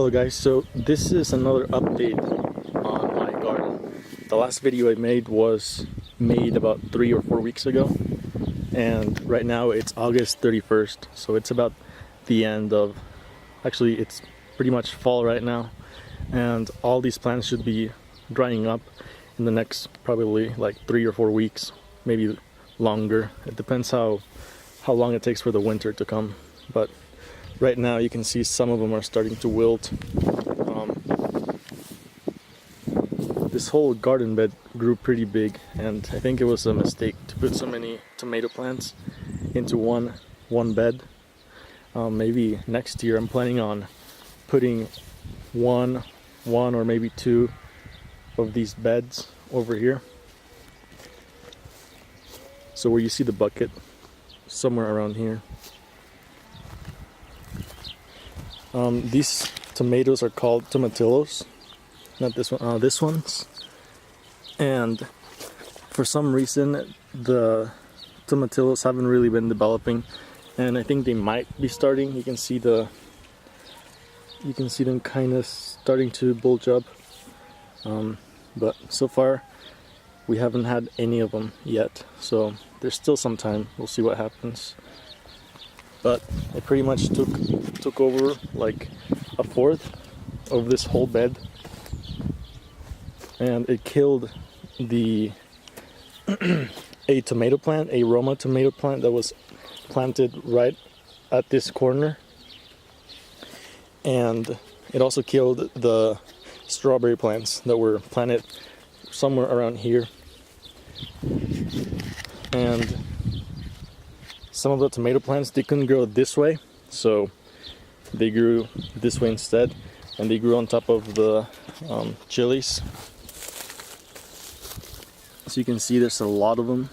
Hello guys, so this is another update on my garden. The last video I made was made about 3 or 4 weeks ago, and right now it's August 31st, so it's about the end of, actually it's pretty much fall right now, and all these plants should be drying up in the next probably like 3 or 4 weeks, maybe longer. It depends how long it takes for the winter to come, but right now you can see some of them are starting to wilt. This whole garden bed grew pretty big, and I think it was a mistake to put so many tomato plants into one bed. Maybe next year I'm planning on putting one or maybe 2 of these beds over here. So where you see the bucket, somewhere around here. These tomatoes are called tomatillos, not this one, this one's. And for some reason the tomatillos haven't really been developing, and I think they might be starting. You can see them kind of starting to bulge up, but so far we haven't had any of them yet, so there's still some time. We'll see what happens. But it pretty much took over like a fourth of this whole bed, and it killed the a tomato plant, a Roma tomato plant that was planted right at this corner, and it also killed the strawberry plants that were planted somewhere around here. And some of the tomato plants, they couldn't grow this way, so they grew this way instead, and they grew on top of the chilies. So you can see there's a lot of them.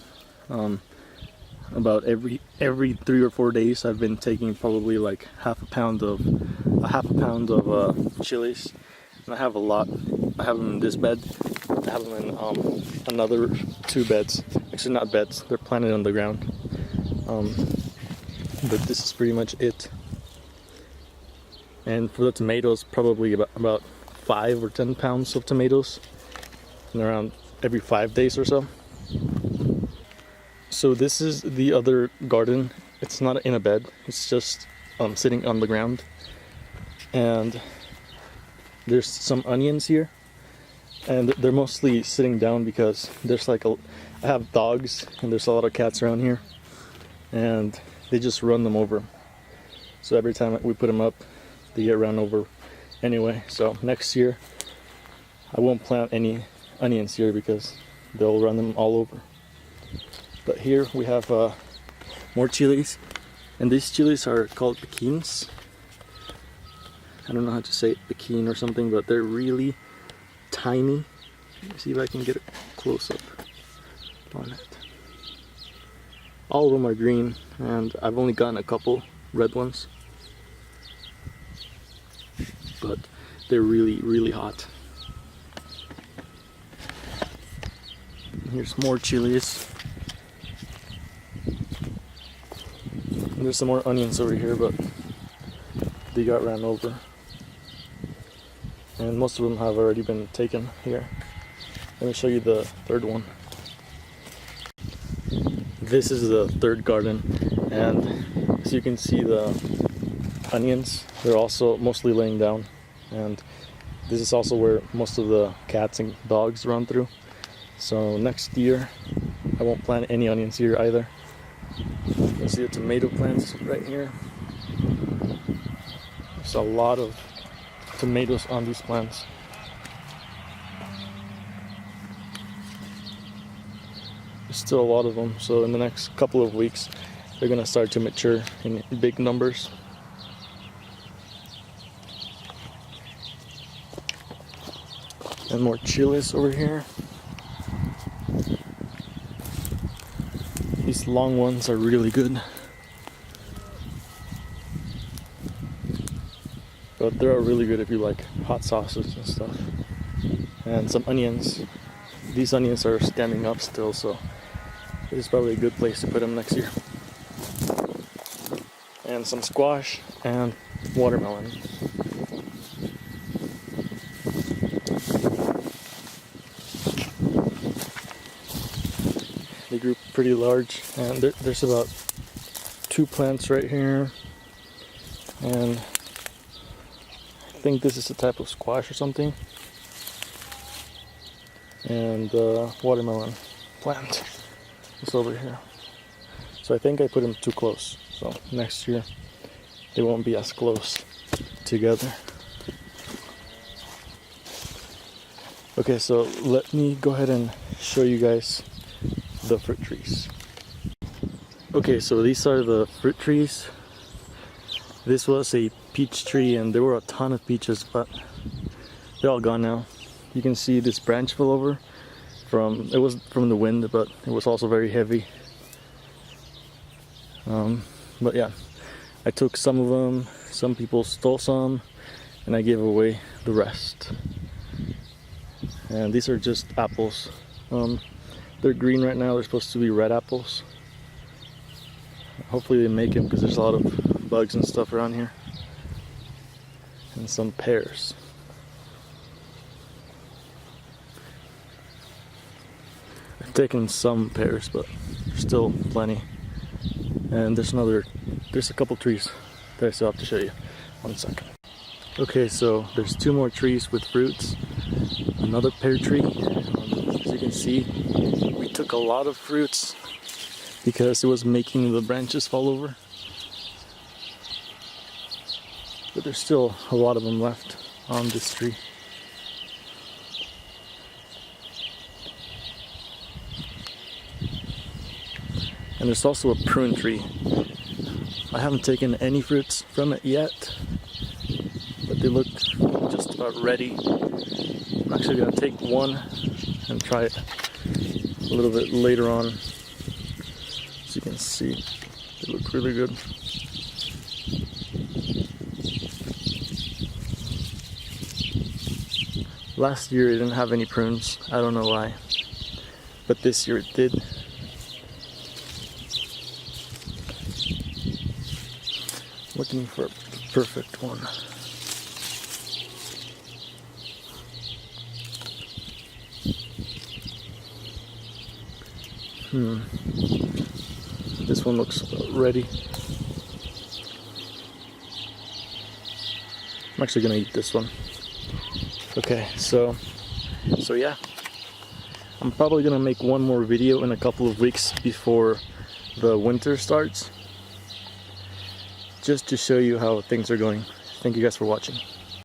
About every 3 or 4 days I've been taking probably like half a pound of chilies, and I have a lot. I have them in this bed, I have them in another 2 beds, actually not beds, they're planted on the ground. But this is pretty much it. And for the tomatoes, probably about 5 or 10 pounds of tomatoes, and around every 5 days or so. So this is the other garden. It's not in a bed, it's just sitting on the ground. And there's some onions here, and they're mostly sitting down because there's like I have dogs and there's a lot of cats around here, and they just run them over. So every time we put them up, they get run over anyway. So next year I won't plant any onions here because they'll run them all over. But here we have more chilies, and these chilies are called pekins. I don't know how to say it, pekin or something, but they're really tiny. Let me see if I can get a close up on it. All of them are green, and I've only gotten a couple red ones, but they're really hot. And here's more chilies. And there's some more onions over here, but they got ran over, and most of them have already been taken here. Let me show you the third one. This is the third garden, and as you can see, the onions, they're also mostly laying down, and this is also where most of the cats and dogs run through. So next year I won't plant any onions here either. You can see the tomato plants right here. There's a lot of tomatoes on these plants. There's still a lot of them, so in the next couple of weeks they're gonna start to mature in big numbers. And more chilies over here. These long ones are really good, but they're really good if you like hot sauces and stuff. And some onions. These onions are standing up still, so this is probably a good place to put them next year. And some squash and watermelon. They grew pretty large, and there's about 2 plants right here, and I think this is a type of squash or something, and watermelon plant is over here. So I think I put them too close, so next year they won't be as close together. Okay, so let me go ahead and show you guys the fruit trees. Okay, so these are the fruit trees. This was a peach tree and there were a ton of peaches, but they're all gone now. You can see this branch fell over it was from the wind, but it was also very heavy. But yeah, I took some of them, some people stole some, and I gave away the rest. And these are just apples. They're green right now, they're supposed to be red apples. Hopefully they make them because there's a lot of bugs and stuff around here. And some pears. I've taken some pears, but there's still plenty. And there's a couple trees that I still have to show you. 1 second. Okay, so there's 2 more trees with fruits. Another pear tree. As you can see, we took a lot of fruits because it was making the branches fall over. But there's still a lot of them left on this tree. And there's also a prune tree. I haven't taken any fruits from it yet, but they look just about ready. I'm actually gonna take one and try it a little bit later on. As you can see, they look really good. Last year it didn't have any prunes. I don't know why, but this year it did. Looking for a perfect one. This one looks ready. I'm actually gonna eat this one. Okay, so yeah. I'm probably gonna make one more video in a couple of weeks before the winter starts, just to show you how things are going. Thank you guys for watching.